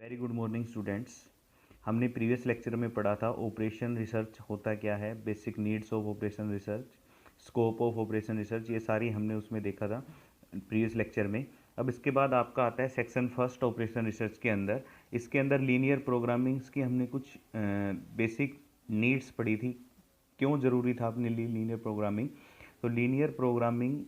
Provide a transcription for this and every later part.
Very good morning students. हमने previous lecture में पढ़ा था ऑपरेशन रिसर्च होता क्या है, basic needs of operation research, scope of operation research, ये सारी हमने उसमें देखा था प्रीवियस लेक्चर में। अब इसके बाद आपका आता है सेक्शन फर्स्ट ऑपरेशन रिसर्च के अंदर। इसके अंदर लीनियर प्रोग्रामिंग्स की हमने कुछ बेसिक नीड्स पढ़ी थी, क्यों ज़रूरी था अपने लिए लीनियर प्रोग्रामिंग। तो लीनियर प्रोग्रामिंग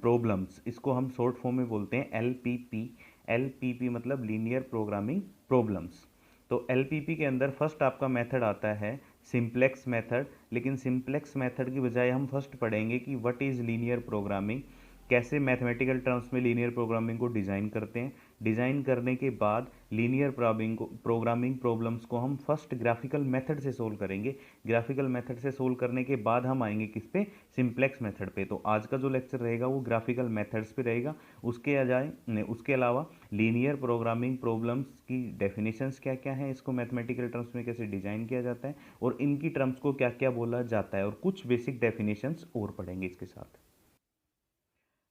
प्रॉब्लम्स, इसको हम शॉर्ट फॉर्म में बोलते हैं LPP। LPP मतलब लीनियर प्रोग्रामिंग प्रॉब्लम्स। तो LPP के अंदर फर्स्ट आपका मेथड आता है सिंप्लेक्स मेथड, लेकिन सिंप्लेक्स मेथड की बजाय हम फर्स्ट पढ़ेंगे कि व्हाट इज़ लीनियर प्रोग्रामिंग, कैसे मैथमेटिकल टर्म्स में लीनियर प्रोग्रामिंग को डिज़ाइन करते हैं। डिज़ाइन करने के बाद लीनियर प्रोग्रामिंग प्रॉब्लम्स को हम फर्स्ट ग्राफिकल मेथड से सोल्व करेंगे। ग्राफिकल मेथड से सोल्व करने के बाद हम आएंगे किस पे, सिंप्लेक्स मेथड पे। तो आज का जो लेक्चर रहेगा वो ग्राफिकल मेथड्स पे रहेगा। उसके अलावा लीनियर प्रोग्रामिंग प्रॉब्लम्स की डेफिनेशंस क्या क्या हैं, इसको मैथमेटिकल टर्म्स में कैसे डिज़ाइन किया जाता है और इनकी टर्म्स को क्या क्या बोला जाता है, और कुछ बेसिक डेफिनेशंस और पढ़ेंगे इसके साथ।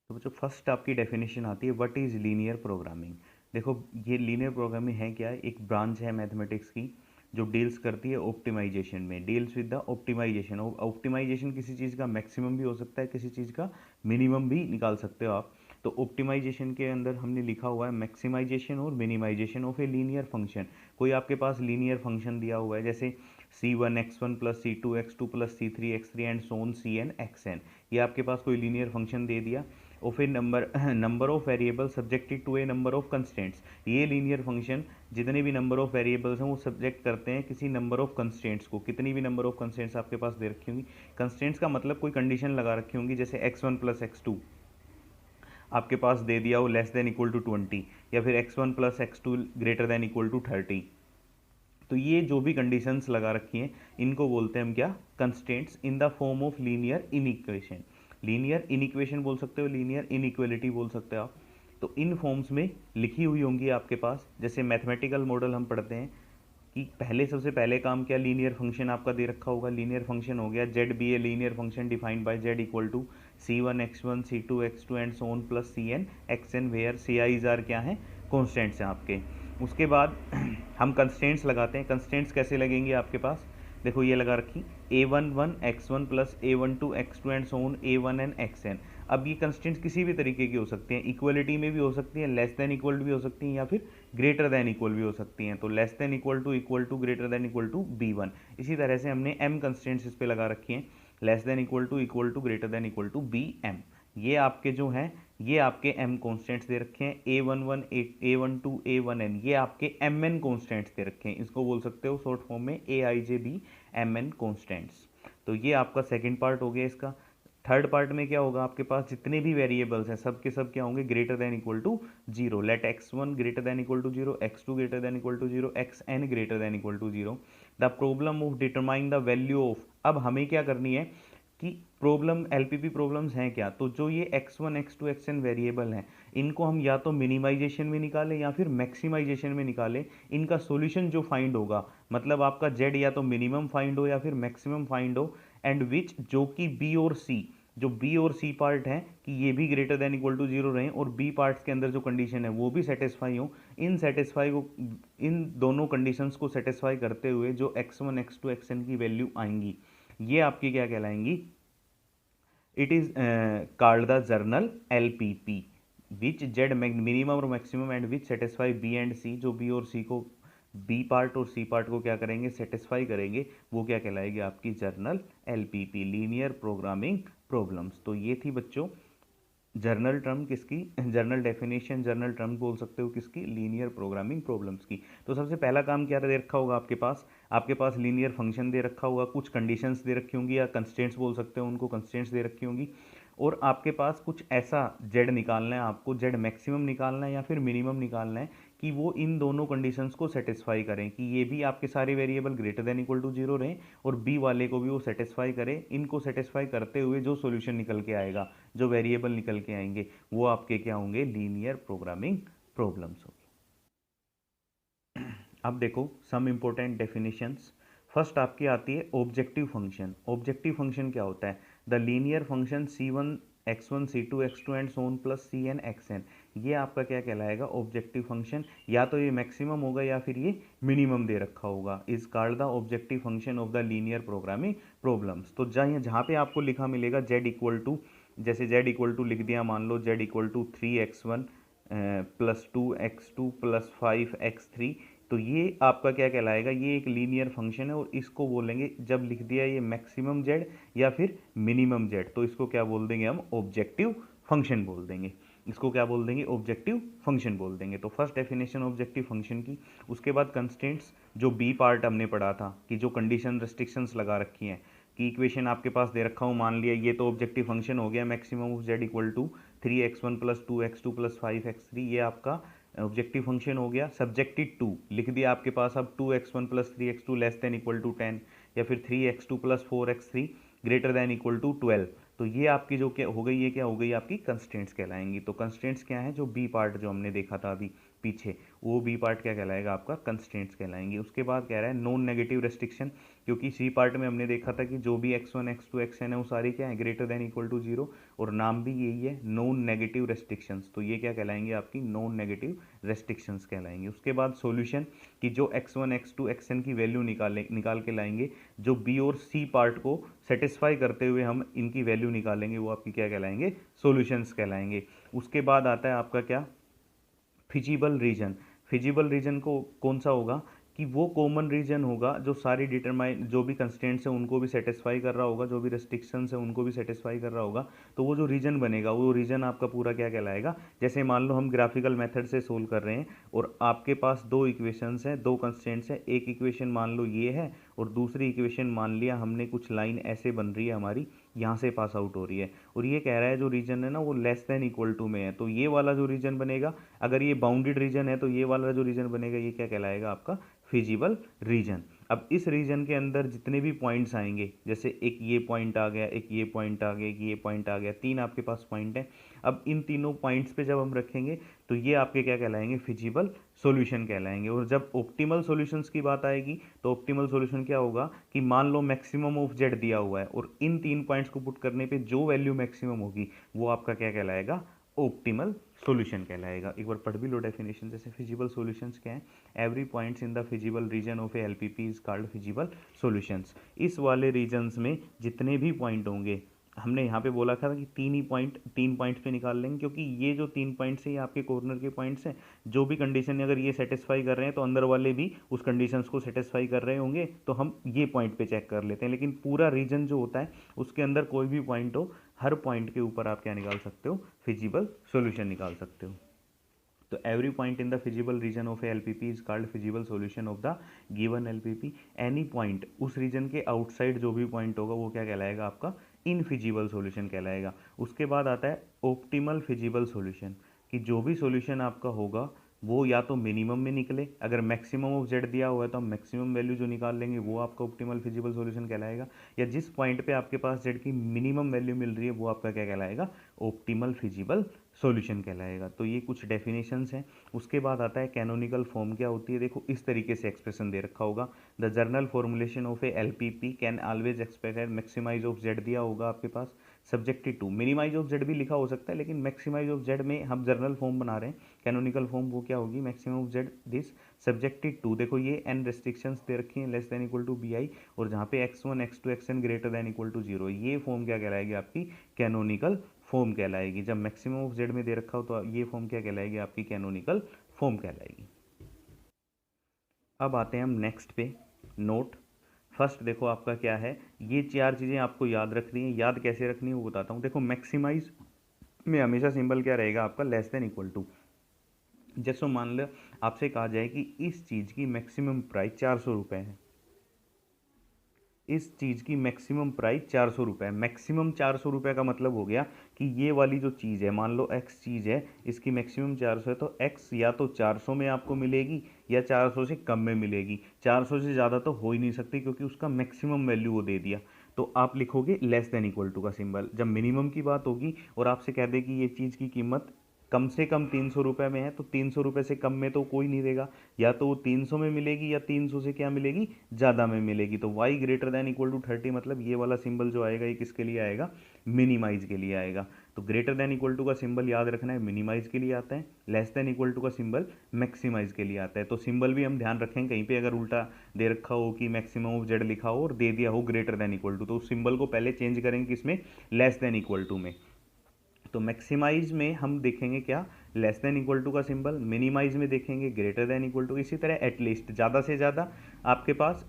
तो बच्चों फर्स्ट आपकी डेफिनेशन आती है व्हाट इज़ लीनियर प्रोग्रामिंग। देखो ये लीनियर प्रोग्रामिंग है क्या है, एक ब्रांच है मैथमेटिक्स की जो डील्स करती है ऑप्टिमाइजेशन में, deals with the optimization. Optimization किसी चीज़ का मैक्सिमम भी हो सकता है, किसी चीज़ का मिनिमम भी निकाल सकते हो आप। तो ऑप्टिमाइजेशन के अंदर हमने लिखा हुआ है मैक्सिमाइजेशन और minimization of a linear function. कोई आपके पास लीनियर फंक्शन दिया हुआ है, जैसे C1x1 plus C2x2 plus C3x3 and so on Cn xn, ये आपके पास कोई लीनियर फंक्शन दे दिया। और फिर number of variable subjected to a number of constants, ये लीनियर फंक्शन जितने भी नंबर ऑफ वेरिएबल्स हैं वो सब्जेक्ट करते हैं किसी नंबर ऑफ कंस्टेंट्स को। कितनी भी नंबर ऑफ कंस्टेंट्स आपके पास दे रखी होंगी, कंस्टेंट्स का मतलब कोई कंडीशन लगा रखी होंगी, जैसे x1 प्लस x2 आपके पास दे दिया हो लेस देन इक्वल टू 20, या फिर x1 plus x2 greater than equal to 30। तो ये जो भी कंडीशंस लगा रखी हैं इनको बोलते हैं हम क्या, constants in the form of linear inequation. Linear inequation बोल सकते हो, लीनियर इनइक्वलिटी बोल सकते हो आप। तो इन फॉर्म्स में लिखी हुई होंगी आपके पास। जैसे मैथमेटिकल मॉडल हम पढ़ते हैं कि पहले सबसे पहले काम क्या, लीनियर फंक्शन आपका दे रखा होगा। लीनियर फंक्शन हो गया z be a linear function defined by z equal to C1x1 C2x2 and so on plus Cn xn, where Ci's are क्या हैं, कॉन्स्टेंट्स हैं आपके। उसके बाद हम कंस्टेंट्स लगाते हैं। कंस्टेंट्स कैसे लगेंगे आपके पास, देखो ये लगा रखी A11 x1 plus A12 x2 and Son A1n xn। अब ये कंस्टेंट्स किसी भी तरीके की हो सकती हैं, इक्वलिटी में भी हो सकती हैं, लेस देन इक्वल भी हो सकती हैं, या फिर ग्रेटर देन इक्वल भी हो सकती हैं। तो less than equal to greater than equal to B1। इसी तरह से हमने M कंस्टेंट्स इस पे लगा रखी हैं, less than equal to greater than equal to BM। ये आपके जो हैं, ये आपके M कॉन्स्टेंट्स दे रखे हैं। A11 A12 A1n, ये आपके MN कॉन्स्टेंट्स दे रखे हैं। इसको बोल सकते हो शॉर्ट फॉर्म में AIJB MN कॉन्स्टेंट्स। तो ये आपका सेकेंड पार्ट हो गया इसका। थर्ड पार्ट में क्या होगा, आपके पास जितने भी वेरिएबल्स हैं सब के सब क्या होंगे, greater than equal to zero. Let x1 greater than equal to zero, x2 greater than equal to zero, xn greater than equal to zero. The problem of determine the value of, अब हमें क्या करनी है कि problem LPP problems हैं क्या, तो जो ये x1 x2 xn वेरिएबल हैं इनको हम या तो मिनिमाइजेशन में निकालें या फिर मैक्सिमाइजेशन में निकालें। इनका सॉल्यूशन जो फाइंड होगा, मतलब आपका z या तो मिनिमम फाइंड हो या फिर मैक्सिमम फाइंड हो, एंड विच जो कि B और C, जो बी और सी पार्ट है कि ये भी greater than equal to zero रहें और बी पार्ट्स के अंदर जो कंडीशन है वो भी सेटिस्फाई हो। इन दोनों कंडीशंस को सेटिस्फाई करते हुए जो x1 x2 xn की वैल्यू आएंगी, ये आपकी क्या कहलाएंगी, it is called the general LPP। Which Z minimum और maximum and which satisfy B and C, जो बी और सी को, बी पार्ट और सी पार्ट को क्या करेंगे, सेटिस्फाई करेंगे, वो क्या कहलाएगी आपकी journal LPP, linear programming problems. तो ये थी बच्चों जर्नल टर्म किसकी, जर्नल डेफिनेशन, जर्नल टर्म बोल सकते हो किसकी, लीनियर प्रोग्रामिंग प्रॉब्लम्स की। तो सबसे पहला काम क्या दे रखा होगा आपके पास लीनियर फंक्शन दे रखा होगा, कुछ कंडीशंस दे रखी होंगी, या कंस्टेंट्स बोल सकते हो उनको, कंस्टेंट्स दे रखी होंगी, और आपके पास कुछ ऐसा जेड निकालना है, आपको जेड मैक्सिमम निकालना है या फिर मिनिमम निकालना है कि वो इन दोनों कंडीशंस को सेटिस्फाई करें, कि ये भी आपके सारे variable greater than equal to zero रहें और बी वाले को भी वो सेटिस्फाई करे। इनको सेटिस्फाई करते हुए जो सॉल्यूशन निकल के आएगा, जो वेरिएबल निकल के आएंगे, वो आपके क्या होंगे, लीनियर प्रोग्रामिंग प्रॉब्लम्स होंगे। अब देखो सम इंपॉर्टेंट डेफिनेशंस। फर्स्ट आपकी आती है ऑब्जेक्टिव फंक्शन। ऑब्जेक्टिव फंक्शन क्या होता है, the linear function C1 x1 C2 x2 and so on plus Cn xn, ये आपका क्या कहलाएगा, ऑब्जेक्टिव फंक्शन। या तो ये मैक्सिमम होगा या फिर ये मिनिमम दे रखा होगा। Is called the objective function of the linear programming problems. तो जहाँ पे आपको लिखा मिलेगा z इक्वल टू, जैसे z इक्वल टू लिख दिया, मान लो z equal to 3x1 plus 2x2 plus 5x3, तो ये आपका क्या कहलाएगा, ये एक लीनियर फंक्शन है और इसको बोलेंगे, जब लिख दिया ये मैक्सिमम z या फिर मिनिमम z, तो इसको क्या बोल देंगे हम, ऑब्जेक्टिव फंक्शन बोल देंगे। इसको क्या बोल देंगे, ऑब्जेक्टिव फंक्शन बोल देंगे। तो फर्स्ट डेफिनेशन ऑब्जेक्टिव फंक्शन की। उसके बाद कंस्ट्रेंट्स, जो बी पार्ट हमने पढ़ा था कि जो कंडीशन रेस्ट्रिक्शंस लगा रखी हैं, कि इक्वेशन आपके पास दे रखा हूँ, मान लिया ये तो ऑब्जेक्टिव फंक्शन हो गया, maximum of z equal to 3x1 plus 2x2 plus 5x3, ये आपका ऑब्जेक्टिव फंक्शन हो गया। सब्जेक्टिव टू लिख दिया आपके पास, अब 2x1 plus 3x2 less than equal to 10, या फिर 3x2 plus 4x3 greater than equal to 12। तो ये आपकी जो क्या हो गई, ये क्या हो गई, आपकी कंस्ट्रेंट्स कहलाएंगी। तो कंस्ट्रेंट्स क्या है, जो बी पार्ट जो हमने देखा था अभी पीछे, वो बी पार्ट क्या कहलाएगा, आपका कंस्ट्रेंट्स कहलाएंगे। उसके बाद कह रहा है नॉन नेगेटिव रेस्ट्रिक्शन, क्योंकि सी पार्ट में हमने देखा था कि जो भी x1 x2 xn है वो सारी क्या है, ग्रेटर देन इक्वल टू 0, और नाम भी यही है, नॉन नेगेटिव रेस्ट्रिक्शंस। तो ये क्या कहलाएंगे, आपकी नॉन नेगेटिव रेस्ट्रिक्शंस कहलाएंगे। उसके बाद सॉल्यूशन, कि जो x1 x2 xn की वैल्यू निकाल के लाएंगे, जो बी और सी पार्ट को सेटिस्फाई करते हुए हम इनकी वैल्यू निकालेंगे, वो आपकी क्या कहलाएंगे, सॉल्यूशंस कहलाएंगे। उसके बाद आता है आपका क्या, फिजिबल रीजन। फिजिबल रीजन को कौन सा होगा, कि वो कॉमन रीजन होगा जो सारी डिटरमाइन, जो भी कंस्टेंट्स हैं उनको भी सेटिस्फाई कर रहा होगा, जो भी रेस्ट्रिक्शंस हैं उनको भी सेटिस्फाई कर रहा होगा। तो वो जो रीजन बनेगा, वो रीजन आपका पूरा क्या कहलाएगा। जैसे मान लो हम ग्राफिकल मेथड से सोल्व कर रहे हैं और आपके पास दो इक्वेशंस हैं, दो कंस्टेंट्स हैं। एक इक्वेशन मान लो ये है और दूसरी इक्वेशन मान लिया हमने कुछ लाइन ऐसे बन रही है हमारी, यहाँ से पास आउट हो रही है, और ये कह रहा है जो रीजन है ना वो लेस देन इक्वल टू में है। तो ये वाला जो रीजन बनेगा, अगर ये बाउंडेड रीजन है तो ये वाला जो रीजन बनेगा, ये क्या कहलाएगा, आपका फिजिबल रीजन। अब इस रीजन के अंदर जितने भी पॉइंट्स आएंगे, जैसे एक ये पॉइंट आ गया, एक ये पॉइंट आ गया, एक ये पॉइंट आ गया, तीन आपके पास पॉइंट हैं। अब इन तीनों पॉइंट्स पे जब हम रखेंगे तो ये आपके क्या कहलाएंगे, फिजिबल सॉल्यूशन कहलाएंगे। और जब ऑप्टिमल सॉल्यूशंस की बात आएगी तो ऑप्टिमल सॉल्यूशन क्या होगा, कि मान लो मैक्सिमम ऑफ जेड दिया हुआ है और इन तीन पॉइंट्स को पुट करने पे जो वैल्यू मैक्सिमम होगी वो आपका क्या कहलाएगा, ऑप्टिमल सॉल्यूशन कहलाएगा। एक बार पढ़ भी लो डेफिनेशन, जैसे फिजिबल सॉल्यूशंस क्या है, every points in the feasible region of a LPP is called feasible solutions. इस वाले रीजन्स में जितने भी पॉइंट होंगे, हमने यहाँ पे बोला था कि तीन पॉइंट्स पे निकाल लेंगे, क्योंकि ये जो तीन पॉइंट्स हैं ये आपके कॉर्नर के पॉइंट्स हैं। जो भी कंडीशन अगर ये सेटिस्फाई कर रहे हैं तो अंदर वाले भी उस कंडीशंस को सेटिस्फाई कर रहे होंगे, तो हम ये पॉइंट पे चेक कर लेते हैं। लेकिन पूरा रीजन जो होता है उसके अंदर कोई भी पॉइंट हो, हर पॉइंट के ऊपर आप क्या निकाल सकते हो, फिजिबल सॉल्यूशन निकाल सकते हो। तो every point in the feasible region of a LPP is called feasible solution of the given LPP. Any point उस रीजन के आउटसाइड जो भी पॉइंट होगा वो क्या कहलाएगा, आपका इनफिजिबल सॉल्यूशन कहलाएगा। उसके बाद आता है ऑप्टिमल फिजिबल सॉल्यूशन, कि जो भी सॉल्यूशन आपका होगा वो या तो मिनिमम में निकले, अगर मैक्सिमम ऑफ जेड दिया हुआ है तो हम मैक्सिमम वैल्यू जो निकाल लेंगे वो आपका ऑप्टिमल फिजिबल सॉल्यूशन कहलाएगा, या जिस पॉइंट पे आपके पास जेड की मिनिमम वैल्यू मिल रही है वो आपका क्या कहलाएगा, ऑप्टिमल फिजिबल सॉल्यूशन कहलाएगा। तो ये कुछ डेफिनेशंस हैं। उसके बाद आता है कैनोनिकल फॉर्म क्या होती है। देखो इस तरीके से एक्सप्रेशन दे रखा होगा, the general formulation of a LPP can always express maximize of Z दिया होगा आपके पास, subjective to minimize of Z भी लिखा हो सकता है, लेकिन मैक्सिमाइज ऑफ जेड में हम जर्नल फॉर्म बना रहे हैं। कैनोनिकल फॉर्म वो क्या होगी, maximum of z this subjective to, देखो ये एन रेस्ट्रिक्शंस दे रखी हैं, less than equal to b i, और जहाँ पे x1 x2 xn greater than equal to 0, ये फॉर्म क्या कहलाएगी, आपकी कैनोनिकल फॉर्म कहलाएगी। जब मैक्सिमम ऑफ जेड में दे रखा हो तो ये फॉर्म क्या कहलाएगी, आपकी कैनोनिकल फॉर्म कहलाएगी। अब आते हैं हम नेक्स्ट पे, नोट। फर्स्ट देखो आपका क्या है, ये चार चीज़ें आपको याद रखनी है। याद कैसे रखनी है वो बताता हूँ। देखो मैक्सिमाइज में हमेशा सिंबल क्या रहेगा आपका, लेस देन इक्वल टू। जैसे मान लो आपसे कहा जाए कि इस चीज़ की मैक्सिमम प्राइस 400 रुपये है, इस चीज़ की मैक्सिमम प्राइस 400 रुपये है। मैक्सिमम 400 रुपये का मतलब हो गया कि ये वाली जो चीज़ है, मान लो x चीज़ है, इसकी मैक्सिमम 400 है, तो x या तो 400 में आपको मिलेगी या 400 से कम में मिलेगी। 400 से ज़्यादा तो हो ही नहीं सकती, क्योंकि उसका मैक्सिमम वैल्यू वो दे दिया। तो आप लिखोगे लेस देन इक्वल टू का सिंबल। जब मिनिमम की बात होगी और आपसे कह दे कि ये चीज़ की कीमत कम से कम 300 रुपये में है, तो 300 रुपये से कम में तो कोई नहीं देगा, या तो वो 300 में मिलेगी या 300 से क्या मिलेगी, ज़्यादा में मिलेगी। तो y greater than equal to 30, मतलब ये वाला सिंबल जो आएगा ये किसके लिए आएगा, मिनिमाइज के लिए आएगा। तो ग्रेटर देन इक्वल टू का सिंबल याद रखना है, मिनिमाइज के लिए आता है, लेस देन इक्वल टू का सिंबल मैक्सिमाइज के लिए आता है। तो सिंबल भी हम ध्यान रखें, कहीं पे अगर उल्टा दे रखा हो कि मैक्सिमम ऑफ जेड लिखा हो और दे दिया हो ग्रेटर देन इक्वल टू, तो उस सिंबल को पहले चेंज करेंगे किसमें, लेस देन इक्वल टू में। तो मैक्सिमाइज में हम देखेंगे क्या, लेस देन इक्वल टू का सिंबल, मिनिमाइज में देखेंगे ग्रेटर देन इक्वल टू। इसी तरह एटलीस्ट, ज़्यादा से ज़्यादा आपके पास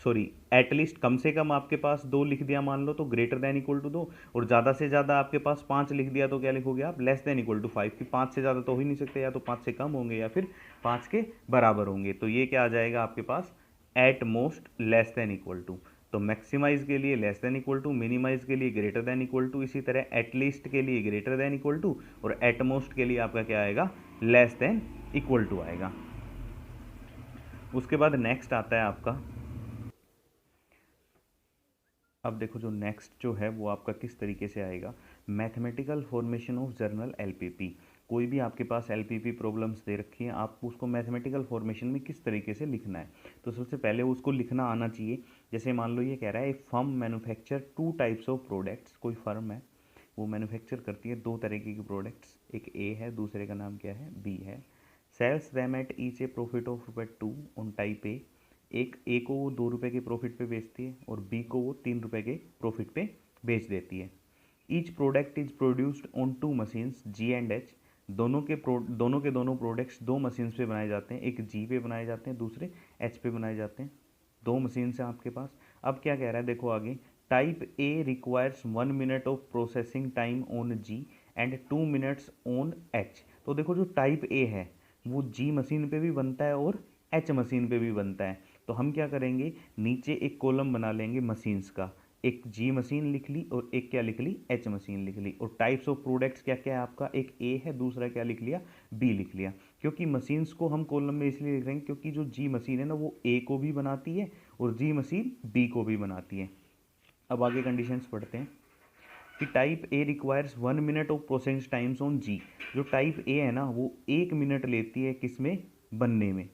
सॉरी एटलीस्ट कम से कम आपके पास 2 लिख दिया मान लो तो ग्रेटर देन इक्वल टू 2, और ज़्यादा से ज़्यादा आपके पास 5 लिख दिया तो क्या लिखोगे आप, लेस देन इक्वल टू 5, कि 5 से ज़्यादा तो हो ही नहीं सकते, या तो 5 से कम होंगे या फिर 5 के बराबर होंगे। तो ये क्या आ जाएगा आपके पास, at most less than equal to. तो मैक्सिमाइज के लिए less than equal to, minimize के लिए ग्रेटर देन इक्वल टू, इसी तरह एटलीस्ट के लिए ग्रेटर देन इक्वल टू, और एटमोस्ट के लिए आपका क्या आएगा, लेस देन इक्वल टू आएगा। उसके बाद नेक्स्ट आता है आपका, अब देखो जो नेक्स्ट जो है वो आपका किस तरीके से आएगा, mathematical formation of journal LPP. कोई भी आपके पास एलपीपी प्रॉब्लम्स दे रखी हैं, आपको उसको मैथमेटिकल फॉर्मेशन में किस तरीके से लिखना है। तो सबसे पहले उसको लिखना आना चाहिए। जैसे मान लो ये कह रहा है, a firm manufacture 2 types of products. कोई फर्म है वो मैन्युफैक्चर करती है 2 तरीके की प्रोडक्ट्स, एक ए है, दूसरे का नाम क्या है, बी है। Sells them at each a profit of ₹2 on type a. एक ए को वो 2 रुपये के प्रॉफिट पे बेचती है और बी को वो 3 रुपये के प्रॉफिट पे बेच देती है। Each product is produced on 2 machines g and h. दोनों प्रोडक्ट्स 2 मशीन्स पे बनाए जाते हैं, एक जी पे बनाए जाते हैं, दूसरे एच पे बनाए जाते हैं। 2 मशीन्स हैं आपके पास। अब क्या कह रहा है देखो आगे, type A requires 1 minute of processing time on g and 2 minutes on h. तो देखो जो टाइप ए है वो जी मशीन पे भी बनता है और एच मशीन पे भी बनता है। तो हम क्या करेंगे, नीचे एक कॉलम बना लेंगे मशीन्स का, एक जी मशीन लिख ली और एक क्या लिख ली, एच मशीन लिख ली। और टाइप्स ऑफ प्रोडक्ट्स क्या क्या है आपका, एक ए है, दूसरा क्या लिख लिया, बी लिख लिया। क्योंकि मशीन्स को हम कॉलम में इसलिए लिख रहे हैं क्योंकि जो जी मशीन है ना वो ए को भी बनाती है और जी मशीन बी को भी बनाती है। अब आगे कंडीशंस पढ़ते हैं कि type A requires 1 minute of processing times on G. जो टाइप ए है ना वो 1 मिनट लेती है किसमें, बनने में।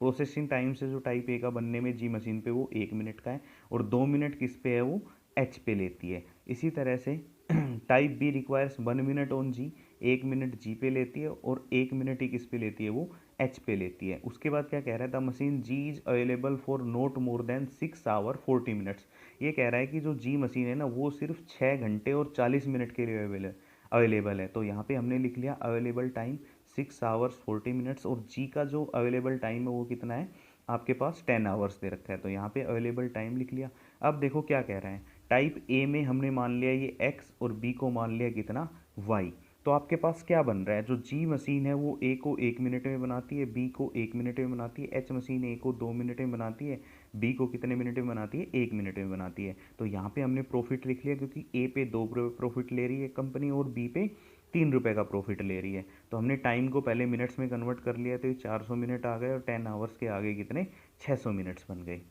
प्रोसेसिंग टाइम से जो टाइप ए का बनने में जी मशीन पे वो 1 मिनट का है, और 2 मिनट किस पे है, वो एच पे लेती है। इसी तरह से type B requires 1 minute on G, 1 minute G पे लेती है और 1 मिनट ही किस पे लेती है, वो एच पे लेती है। उसके बाद क्या कह रहा है, the machine g is available for not more than 6 hour 40 minutes. ये कह रहा है कि जो जी मशीन है ना वो सिर्फ 6 घंटे और 40 मिनट के लिए अवेलेबल है। तो यहाँ पे हमने लिख लिया अवेलेबल टाइम 6 आवर्स 40 मिनट्स, और जी का जो अवेलेबल टाइम है वो कितना है आपके पास, 10 आवर्स दे रखा है। तो यहाँ पे अवेलेबल टाइम लिख लिया। अब देखो क्या कह रहा है, टाइप ए में हमने मान लिया ये एक्स और बी को मान लिया कितना, वाई। तो आपके पास क्या बन रहा है, जो जी मशीन है वो ए को 1 मिनट में बनाती है, बी को 1 मिनट में बनाती है, एच मशीन ए को 2 मिनट में बनाती है, बी को कितने मिनट में बनाती है, 1 मिनट में बनाती है। तो यहाँ पे हमने प्रॉफिट लिख लिया क्योंकि ए पे 2 प्रॉफिट ले रही है कंपनी और बी पे 3 रुपये का प्रॉफिट ले रही है। तो हमने टाइम को पहले मिनट्स में कन्वर्ट कर लिया, तो ये 400 मिनट आ गए और 10 आवर्स के आगे कितने, 600 मिनट्स बन गए।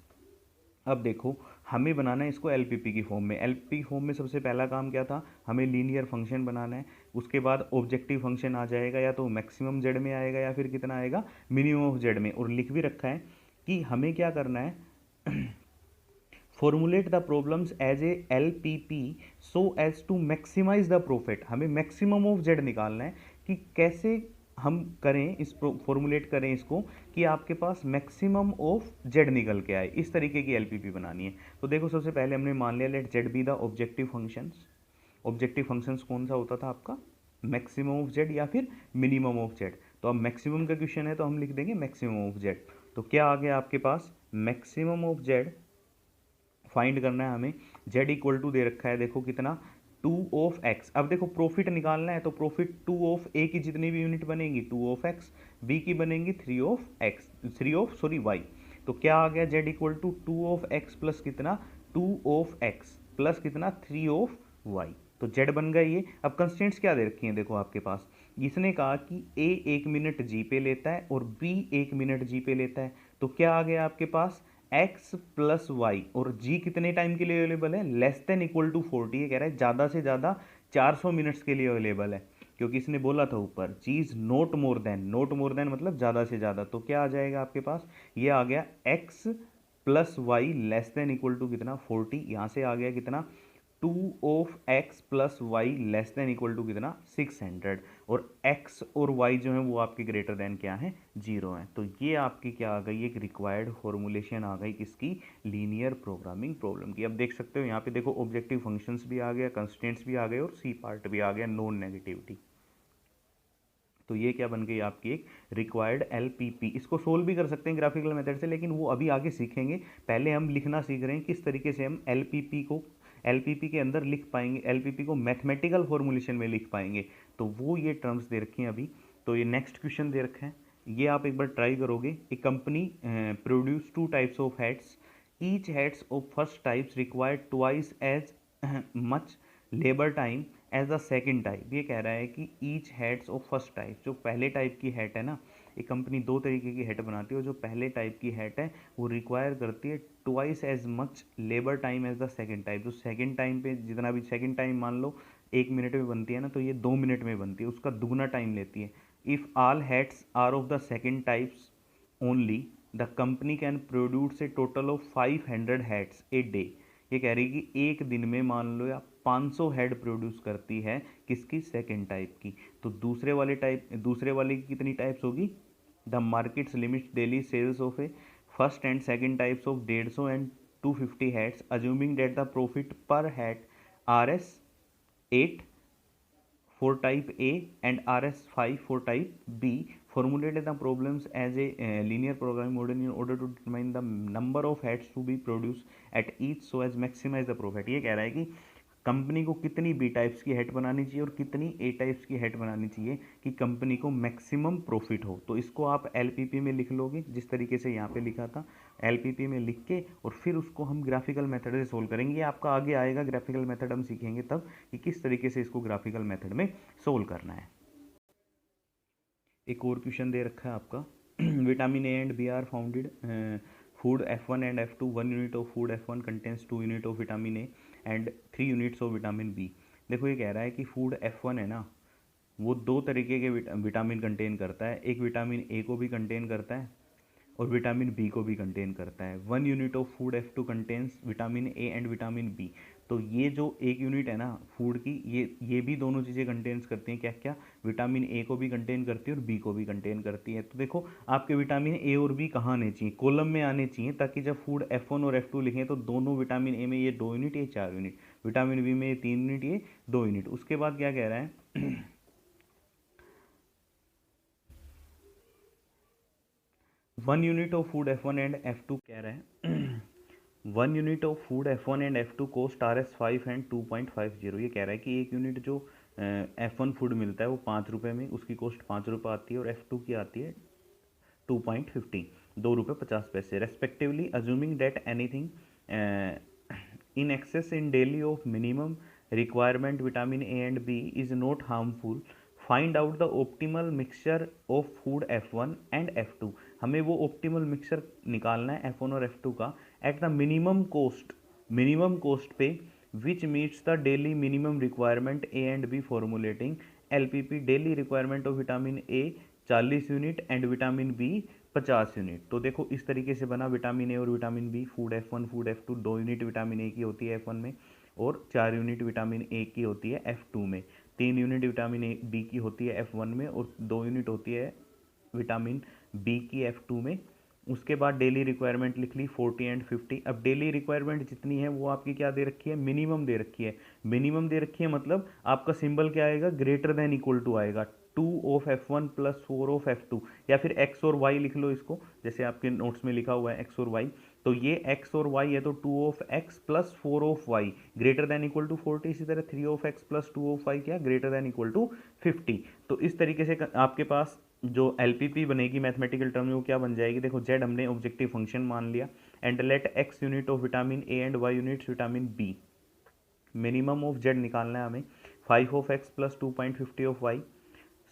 अब देखो हमें बनाना है इसको एलपीपी की फॉर्म में। एलपीपी फॉर्म में सबसे पहला काम क्या था, हमें लीनियर फंक्शन बनाना है। उसके बाद ऑब्जेक्टिव फंक्शन आ जाएगा, या तो मैक्सिमम जेड में आएगा या फिर कितना आएगा, मिनिमम ऑफ जेड में। और लिख भी रखा है कि हमें क्या करना है, formulate the problems as a LPP so as to maximize the profit. हमें मैक्सिमम ऑफ जेड निकालना है कि कैसे हम करें, इस फॉर्मुलेट करें इसको कि आपके पास मैक्सिमम ऑफ जेड निकल के आए। इस तरीके की एलपीपी बनानी है। तो देखो सबसे पहले हमने मान लिया let z be the objective functions. Objective functions कौन सा होता था आपका, मैक्सिमम ऑफ जेड या फिर मिनिमम ऑफ जेड। तो अब मैक्सिमम का क्वेश्चन है तो हम लिख देंगे मैक्सिमम ऑफ जेड। तो क्या आ गया आपके पास, मैक्सिमम ऑफ जेड फाइंड करना है हमें। जेड इक्वल टू दे रखा है देखो कितना, 2 ऑफ एक्स। अब देखो प्रॉफिट निकालना है तो प्रॉफिट 2 ऑफ ए की जितनी भी यूनिट बनेगी 2 ऑफ एक्स, बी की बनेगी 3 of x, 3 of sorry y. तो क्या आ गया, z equal to 2 of x plus कितना, 2 ऑफ एक्स प्लस कितना, 3 ऑफ वाई। तो जेड बन गया ये। अब कंस्टेंट्स क्या दे रखी हैं देखो आपके पास, इसने कहा कि ए 1 मिनट जी पे लेता है और बी 1 मिनट जी पे लेता है। तो क्या आ गया आपके पास, x प्लस वाई, और g कितने टाइम के लिए अवेलेबल है, लेस देन इक्वल टू 40। ये कह रहा है ज़्यादा से ज़्यादा 400 मिनट्स के लिए अवेलेबल है, क्योंकि इसने बोला था ऊपर g is not more then, not more then मतलब ज़्यादा से ज़्यादा। तो क्या आ जाएगा आपके पास, ये आ गया x plus y less than equal to कितना 40। यहाँ से आ गया कितना 2 of x plus y less than equal to कितना 600, और x और y जो है वो आपके ग्रेटर देन क्या है 0 है। तो ये आपकी क्या आ गई, एक रिक्वायर्ड फॉर्मुलेशन आ गई किसकी, लीनियर प्रोग्रामिंग प्रॉब्लम की। अब देख सकते हो यहाँ पे देखो ऑब्जेक्टिव फंक्शंस भी आ गया, कंस्ट्रेंट्स भी आ गए और सी पार्ट भी आ गया, नॉन नेगेटिविटी। तो ये क्या बन गई आपकी एक रिक्वायर्ड एलपीपी। इसको सोल्व भी कर सकते हैं ग्राफिकल मेथड से, लेकिन वो अभी आगे सीखेंगे। पहले हम लिखना सीख रहे हैं किस तरीके से हम एलपीपी के अंदर लिख पाएंगे, एलपीपी को मैथमेटिकल फॉर्मुलेशन में लिख पाएंगे। तो वो ये टर्म्स दे रखी हैं अभी। तो ये नेक्स्ट क्वेश्चन दे रखे हैं, ये आप एक बार ट्राई करोगे। A company produce 2 types of heads, each heads of first types require twice as much labour time as the second type. ये कह रहा है कि each heads of first type, जो पहले टाइप की हेड है ना, एक कंपनी 2 तरीके की हेड बनाती है, और जो पहले टाइप की हेड है वो रिक्वायर करती है twice as much labour time as the second type. जो सेकेंड टाइम पे जितना भी सेकेंड टाइम मान लो 1 मिनट में बनती है ना, तो ये 2 मिनट में बनती है, उसका दुगना टाइम लेती है। If all heads are of the second types only the company can produce a total of 500 heads a day. ये कह रही है कि एक दिन में मान लो या 500 हेड प्रोड्यूस करती है, किसकी, सेकेंड टाइप की। तो दूसरे वाले की कितनी टाइप्स होगी, the markets limits daily sales of a first and second types of 150 and 250 heads, assuming that the profit per head RS8 for type A and RS5 for type B. Formulate the problems as a linear programming model in order to determine the number of heads to be produced at each so as maximize the profit। ये कह रहा है कि company को कितनी B types की head बनानी चाहिए और कितनी ए टाइप्स की हेड बनानी चाहिए कि कंपनी को मैक्सिमम प्रॉफिट हो। तो इसको आप एलपीपी में लिख लोगे जिस तरीके से यहाँ पे लिखा था, एलपीपी में लिख के, और फिर उसको हम ग्राफिकल मेथड से सोल्व करेंगे। ये आपका आगे आएगा, ग्राफिकल मेथड हम सीखेंगे तब कि किस तरीके से इसको ग्राफिकल मेथड में सोल्व करना है। एक और क्वेश्चन दे रखा है आपका, vitamin a and b are founded food F1 and F2, 1 unit of food F1 contains 2 unit of vitamin A and 3 units of vitamin B। देखो ये कह रहा है कि फूड F1 है ना, वो 2 तरीके के विटामिन कंटेन करता है, एक विटामिन ए को भी कंटेन करता है और विटामिन बी को भी कंटेन करता है। 1 unit of food F2 contains vitamin a and vitamin b. तो ये जो 1 यूनिट है ना फूड की, ये भी दोनों चीज़ें कंटेन्स करती हैं। क्या क्या, विटामिन ए को भी कंटेन करती है और बी को भी कंटेन करती है। तो देखो आपके विटामिन ए और बी कहाँ आने चाहिए, कॉलम में आने चाहिए, ताकि जब फूड F1 और F2 लिखें तो दोनों विटामिन ए में ये 2 यूनिट, ये 4 यूनिट, विटामिन बी में ये 3 यूनिट, ये 2 यूनिट। उसके बाद क्या कह रहा है 1 unit of food F1 and F2 कह रहे हैं 1 unit of food F1 and F2 cost RS5 and 2.50। ये कह रहा है कि 1 यूनिट जो F1 फूड मिलता है वो 5 रुपये में, उसकी कॉस्ट 5 रुपये आती है, और F2 की आती है 2.50, 2 रुपये 50 पैसे respectively. Assuming that anything in excess in daily of minimum requirement vitamin a and b is not harmful, find out the optimal mixture of food F1 and F2। हमें वो ऑप्टिमल मिक्सचर निकालना है F1 और F2 का at the minimum cost पे which meets the daily minimum requirement a and b. Formulating LPP, daily requirement of vitamin a 40 unit and vitamin b 50 unit. तो देखो इस तरीके से बना विटामिन ए और vitamin b, food F1 food F2, 2 unit vitamin a की होती है F1 में और 4 यूनिट विटामिन ए की होती है F2 में, 3 यूनिट विटामिन ए बी की होती है F1 में और 2 यूनिट होती है विटामिन बी की F2 में। उसके बाद डेली रिक्वायरमेंट लिख ली 40 एंड 50। अब डेली रिक्वायरमेंट जितनी है वो आपकी क्या दे रखी है, मिनिमम दे रखी है। मिनिमम दे रखी है मतलब आपका सिंबल क्या आएगा, ग्रेटर देन इक्वल टू आएगा, 2 of F1 plus 4 of F2, या फिर x और y लिख लो इसको, जैसे आपके नोट्स में लिखा हुआ है x और y। तो ये x और y है तो 2 of x plus 4 of y greater than equal to 40। इसी तरह 3 of x plus 2 of y क्या, ग्रेटर देन इक्वल टू 50। तो इस तरीके से आपके पास जो एलपीपी बनेगी मैथमेटिकल टर्म में वो क्या बन जाएगी, देखो z हमने ऑब्जेक्टिव फंक्शन मान लिया and let x unit of vitamin a and y units vitamin b. Minimum of z निकालना है हमें, 5 of x plus 2.50 of y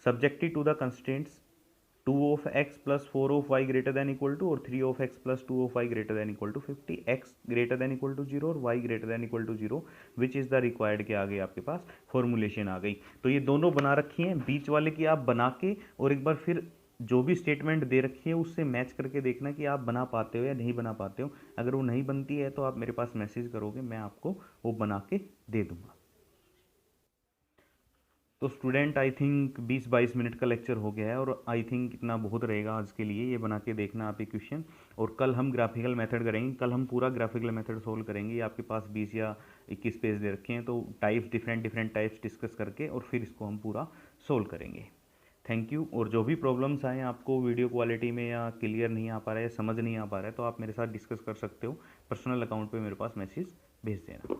subjected to the constraints 2 of x plus 4 of y greater than equal to और 3 of x plus 2 of y greater than equal to 50, x greater than equal to 0 और y greater than equal to 0 which is the required के आ गई आपके पास formulation आ गई। तो ये दोनों बना रखी हैं, बीच वाले की आप बना के और एक बार फिर जो भी स्टेटमेंट दे रखी है उससे मैच करके देखना कि आप बना पाते हो या नहीं बना पाते हो। अगर वो नहीं बनती है तो आप मेरे पास मैसेज करोगे, मैं आपको वो बना के दे दूंगा। तो स्टूडेंट आई थिंक 20-22 मिनट का लेक्चर हो गया है, और आई थिंक इतना बहुत रहेगा आज के लिए। ये बना के देखना आप ये क्वेश्चन, और कल हम ग्राफिकल मेथड करेंगे। कल हम पूरा ग्राफिकल मेथड सोल्व करेंगे। ये आपके पास 20 या 21 पेज दे रखे हैं, तो types different different types discuss करके और फिर इसको हम पूरा सोल्व करेंगे। Thank you. और जो भी प्रॉब्लम्स आए आपको वीडियो क्वालिटी में, या क्लियर नहीं आ पा रहा है, समझ नहीं आ पा रहा है, तो आप मेरे साथ डिस्कस कर सकते हो। पर्सनल अकाउंट पे मेरे पास मैसेज भेज देना।